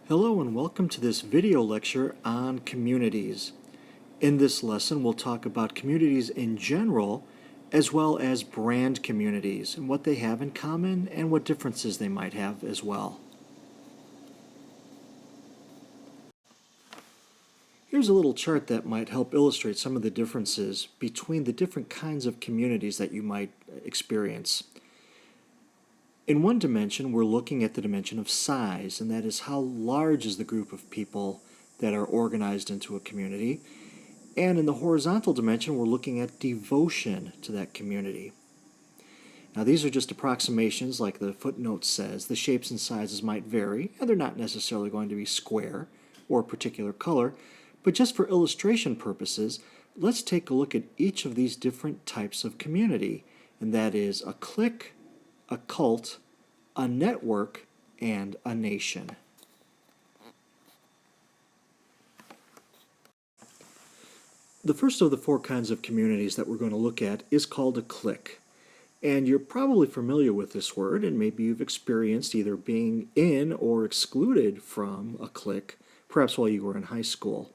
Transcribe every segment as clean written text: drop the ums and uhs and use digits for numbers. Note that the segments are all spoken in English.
Hello and welcome to this video lecture on communities. In this lesson, we'll talk about communities in general, as well as brand communities and what they have in common and what differences they might have as well. Here's a little chart that might help illustrate some of the differences between the different kinds of communities that you might experience. In one dimension, we're looking at the dimension of size, and that is how large is the group of people that are organized into a community. And in the horizontal dimension, we're looking at devotion to that community. Now, these are just approximations, like the footnote says. The shapes and sizes might vary, and they're not necessarily going to be square or a particular color. But just for illustration purposes, let's take a look at each of these different types of community, and that is a clique, a cult, a network, and a nation. The first of the four kinds of communities that we're going to look at is called a clique. And you're probably familiar with this word, and maybe you've experienced either being in or excluded from a clique, perhaps while you were in high school.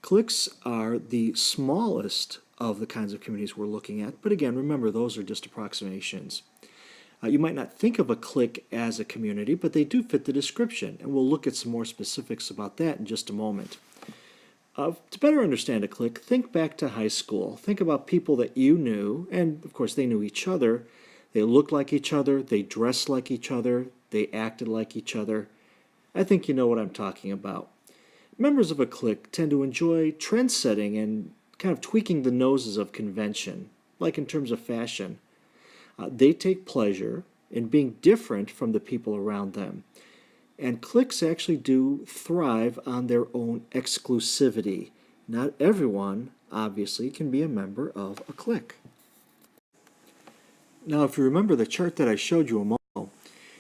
Cliques are the smallest of the kinds of communities we're looking at, but again, remember, those are just approximations. You might not think of a clique as a community, but they do fit the description, and we'll look at some more specifics about that in just a moment. To better understand a clique, think back to high school. Think about people that you knew, and of course they knew each other. They looked like each other, they dressed like each other, they acted like each other. I think you know what I'm talking about. Members of a clique tend to enjoy trend setting and kind of tweaking the noses of convention, like in terms of fashion. They take pleasure in being different from the people around them. And cliques actually do thrive on their own exclusivity. Not everyone, obviously, can be a member of a clique. Now, if you remember the chart that I showed you a moment ago,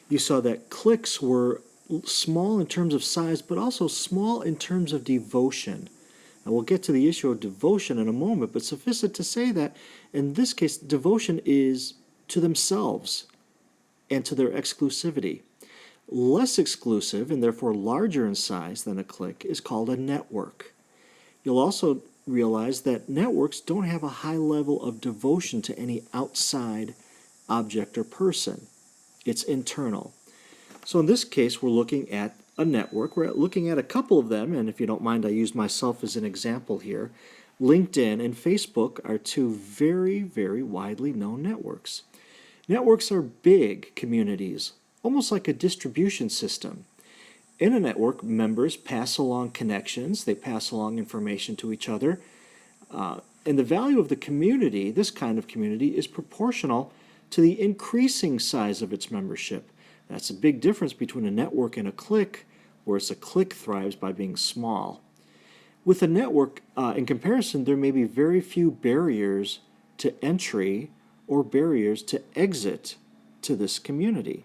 you saw that cliques were small in terms of size, but also small in terms of devotion. Now, we'll get to the issue of devotion in a moment, but suffice it to say that in this case, devotion is to themselves and to their exclusivity. Less exclusive, and therefore larger in size than a clique, is called a network. You'll also realize that networks don't have a high level of devotion to any outside object or person. It's internal. So in this case, we're looking at a network. We're looking at a couple of them, and if you don't mind, I use myself as an example here. LinkedIn and Facebook are two very, very widely known networks. Networks are big communities, almost like a distribution system. In a network, members pass along connections, they pass along information to each other, and the value of the community, this kind of community, is proportional to the increasing size of its membership. That's a big difference between a network and a clique, whereas a clique thrives by being small. With a network, in comparison, there may be very few barriers to entry or barriers to exit to this community.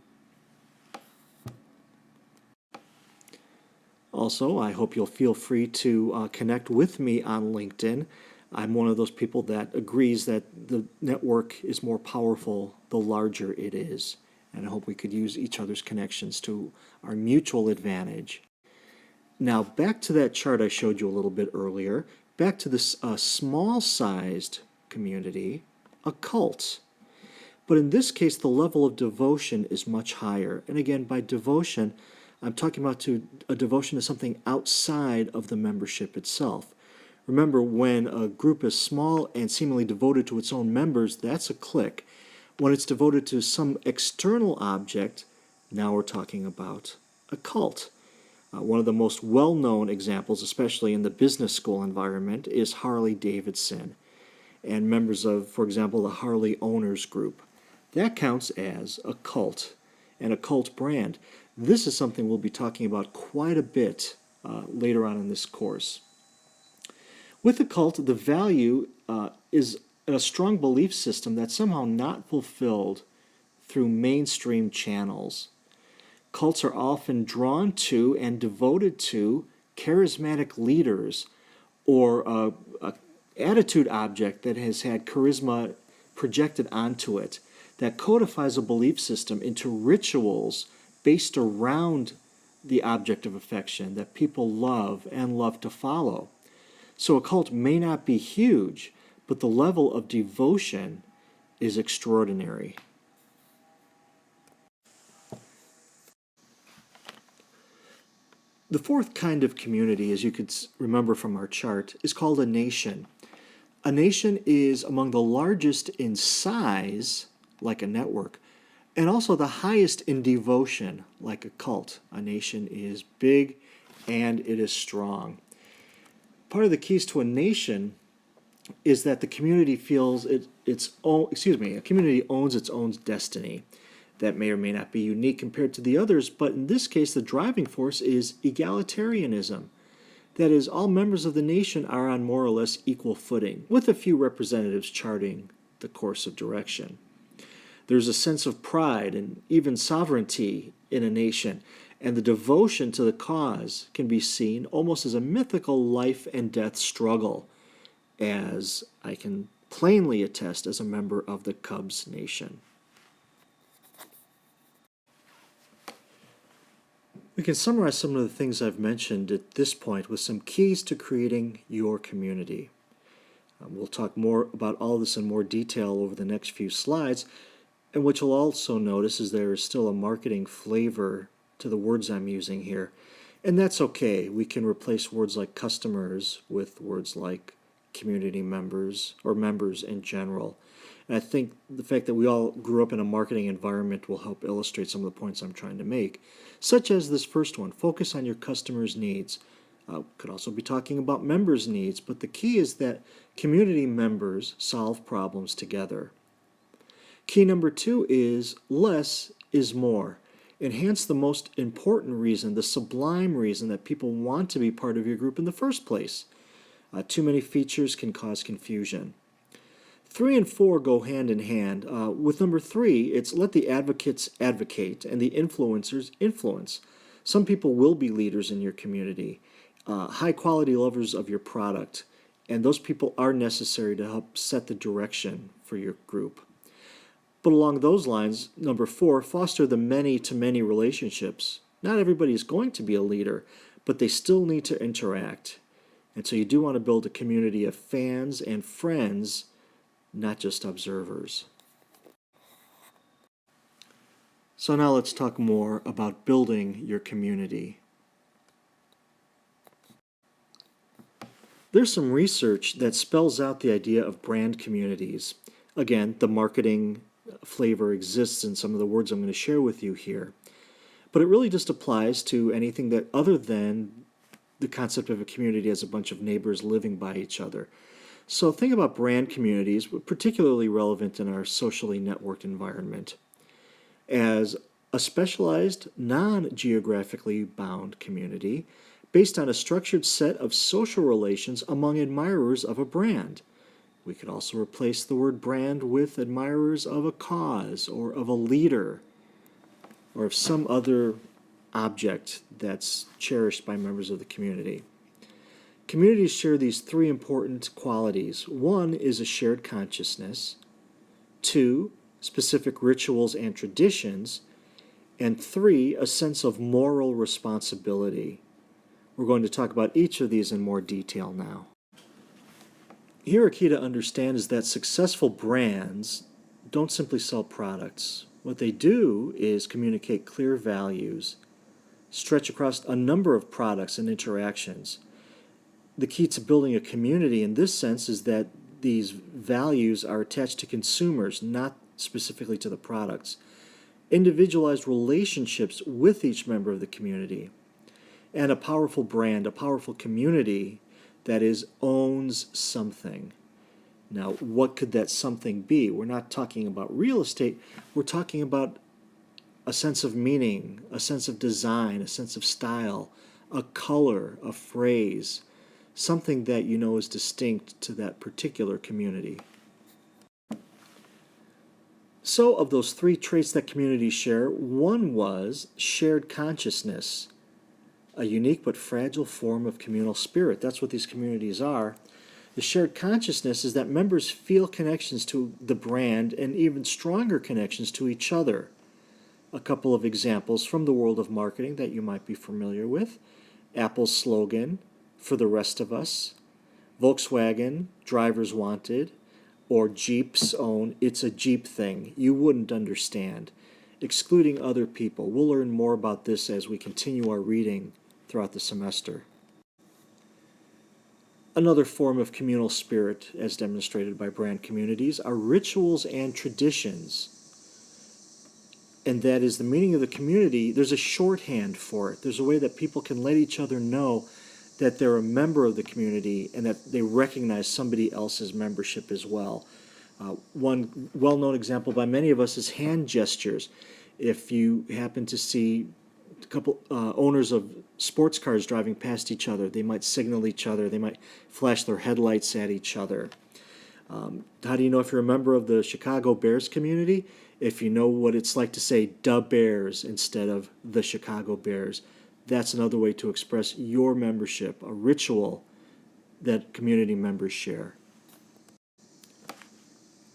Also, I hope you'll feel free to connect with me on LinkedIn. I'm one of those people that agrees that the network is more powerful the larger it is. And I hope we could use each other's connections to our mutual advantage. Now, back to that chart I showed you a little bit earlier, back to this small-sized community, a cult. But in this case, the level of devotion is much higher. And again, by devotion, I'm talking about a devotion to something outside of the membership itself. Remember, when a group is small and seemingly devoted to its own members, that's a clique. When it's devoted to some external object, now we're talking about a cult. One of the most well-known examples, especially in the business school environment, is Harley-Davidson and members of, for example, the Harley Owners Group. That counts as a cult and a cult brand. This is something we'll be talking about quite a bit later on in this course. With a cult, the value is a strong belief system that's somehow not fulfilled through mainstream channels. Cults are often drawn to and devoted to charismatic leaders or an attitude object that has had charisma projected onto it that codifies a belief system into rituals based around the object of affection that people love and love to follow. So a cult may not be huge, but the level of devotion is extraordinary. The fourth kind of community, as you could remember from our chart, is called a nation. A nation is among the largest in size, like a network, and also the highest in devotion, like a cult. A nation is big and it is strong. Part of the keys to a nation is that the community feels a community owns its own destiny. That may or may not be unique compared to the others, but in this case, the driving force is egalitarianism. That is, all members of the nation are on more or less equal footing, with a few representatives charting the course of direction. There's a sense of pride and even sovereignty in a nation, and the devotion to the cause can be seen almost as a mythical life and death struggle, as I can plainly attest as a member of the Cubs Nation. We can summarize some of the things I've mentioned at this point with some keys to creating your community. We'll talk more about all this in more detail over the next few slides, and what you'll also notice is there is still a marketing flavor to the words I'm using here, and that's okay. We can replace words like customers with words like community members or members in general. And I think the fact that we all grew up in a marketing environment will help illustrate some of the points I'm trying to make, such as this first one, focus on your customers' needs. Could also be talking about members' needs, but the key is that community members solve problems together. Key number 2 is less is more. Enhance the most important reason, the sublime reason that people want to be part of your group in the first place. Too many features can cause confusion. 3 and 4 go hand in hand. With number 3, it's let the advocates advocate and the influencers influence. Some people will be leaders in your community, high-quality lovers of your product, and those people are necessary to help set the direction for your group. But along those lines, number 4, foster the many-to-many relationships. Not everybody is going to be a leader, but they still need to interact. And so you do want to build a community of fans and friends, not just observers. So now let's talk more about building your community. There's some research that spells out the idea of brand communities. Again, the marketing flavor exists in some of the words I'm going to share with you here. But it really just applies to anything that other than the concept of a community as a bunch of neighbors living by each other. So think about brand communities, particularly relevant in our socially networked environment, as a specialized, non-geographically bound community based on a structured set of social relations among admirers of a brand. We could also replace the word brand with admirers of a cause or of a leader or of some other object that's cherished by members of the community. Communities share these 3 important qualities. 1 is a shared consciousness, 2, specific rituals and traditions, and 3, a sense of moral responsibility. We're going to talk about each of these in more detail now. Here, a key to understand is that successful brands don't simply sell products. What they do is communicate clear values, stretch across a number of products and interactions. The key to building a community in this sense is that these values are attached to consumers, not specifically to the products. Individualized relationships with each member of the community. And a powerful brand, a powerful community that owns something. Now, what could that something be? We're not talking about real estate. We're talking about a sense of meaning, a sense of design, a sense of style, a color, a phrase, something that you know is distinct to that particular community. So, of those 3 traits that communities share, one was shared consciousness, a unique but fragile form of communal spirit. That's what these communities are. The shared consciousness is that members feel connections to the brand and even stronger connections to each other. A couple of examples from the world of marketing that you might be familiar with. Apple's slogan, "For the rest of us," Volkswagen, "Drivers wanted," or Jeep's own, "It's a Jeep thing, you wouldn't understand," excluding other people. We'll learn more about this as we continue our reading throughout the semester. Another form of communal spirit, as demonstrated by brand communities, are rituals and traditions. And that is the meaning of the community. There's a shorthand for it. There's a way that people can let each other know that they're a member of the community and that they recognize somebody else's membership as well. One well-known example by many of us is hand gestures. If you happen to see a couple owners of sports cars driving past each other, they might signal each other, they might flash their headlights at each other. How do you know if you're a member of the Chicago Bears community? If you know what it's like to say "da Bears" instead of "the Chicago Bears." That's another way to express your membership, a ritual that community members share.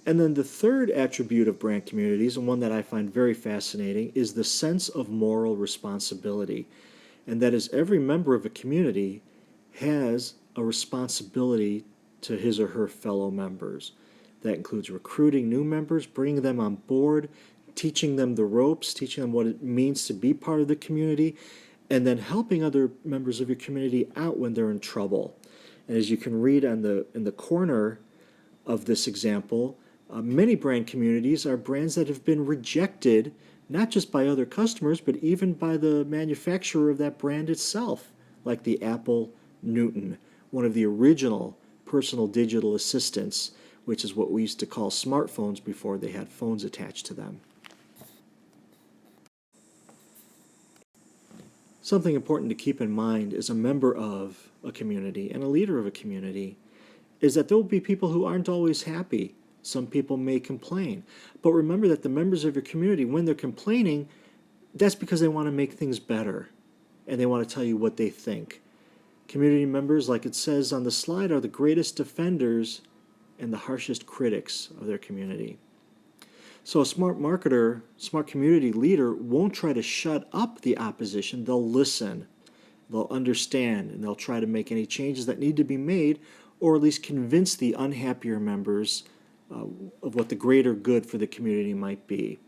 And then the third attribute of brand communities, and one that I find very fascinating, is the sense of moral responsibility. And that is, every member of a community has a responsibility to his or her fellow members. That includes recruiting new members, bringing them on board, teaching them the ropes, teaching them what it means to be part of the community, and then helping other members of your community out when they're in trouble. And as you can read in the corner of this example, many brand communities are brands that have been rejected, not just by other customers, but even by the manufacturer of that brand itself, like the Apple Newton, one of the original personal digital assistants, which is what we used to call smartphones before they had phones attached to them. Something important to keep in mind as a member of a community and a leader of a community is that there will be people who aren't always happy. Some people may complain. But remember that the members of your community, when they're complaining, that's because they want to make things better and they want to tell you what they think. Community members, like it says on the slide, are the greatest defenders and the harshest critics of their community. So a smart marketer, smart community leader won't try to shut up the opposition. They'll listen, they'll understand, and they'll try to make any changes that need to be made, or at least convince the unhappier members of what the greater good for the community might be.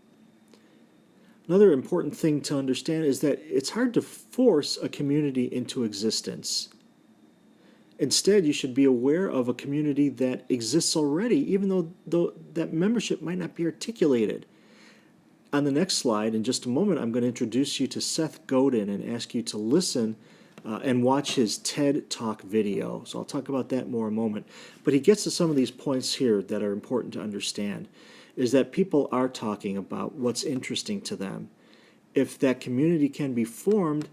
Another important thing to understand is that it's hard to force a community into existence. Instead, you should be aware of a community that exists already, even though that membership might not be articulated. On the next slide, in just a moment, I'm going to introduce you to Seth Godin and ask you to listen and watch his TED Talk video. So I'll talk about that more in a moment. But he gets to some of these points here that are important to understand, is that people are talking about what's interesting to them. If that community can be formed,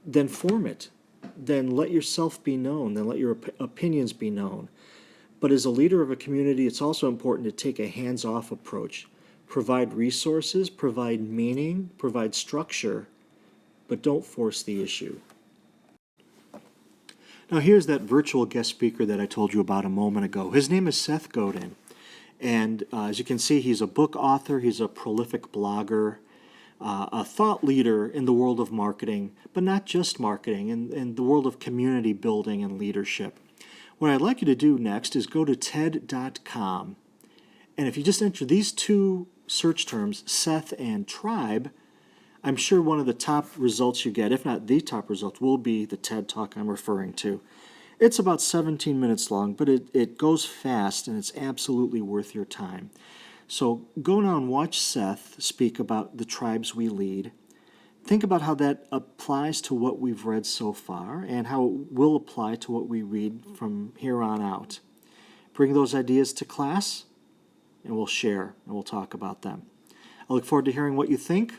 then form it. Then let yourself be known. Then let your opinions be known. But as a leader of a community, it's also important to take a hands-off approach. Provide resources, provide meaning, provide structure, but don't force the issue. Now here's that virtual guest speaker that I told you about a moment ago. His name is Seth Godin. And as you can see, he's a book author, he's a prolific blogger, a thought leader in the world of marketing, but not just marketing, in the world of community building and leadership. What I'd like you to do next is go to TED.com. And if you just enter these two search terms, Seth and tribe, I'm sure one of the top results you get, if not the top result, will be the TED Talk I'm referring to. It's about 17 minutes long, but it goes fast and it's absolutely worth your time. So go now and watch Seth speak about the tribes we lead. Think about how that applies to what we've read so far and how it will apply to what we read from here on out. Bring those ideas to class and we'll share and we'll talk about them. I look forward to hearing what you think,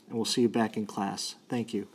and we'll see you back in class. Thank you.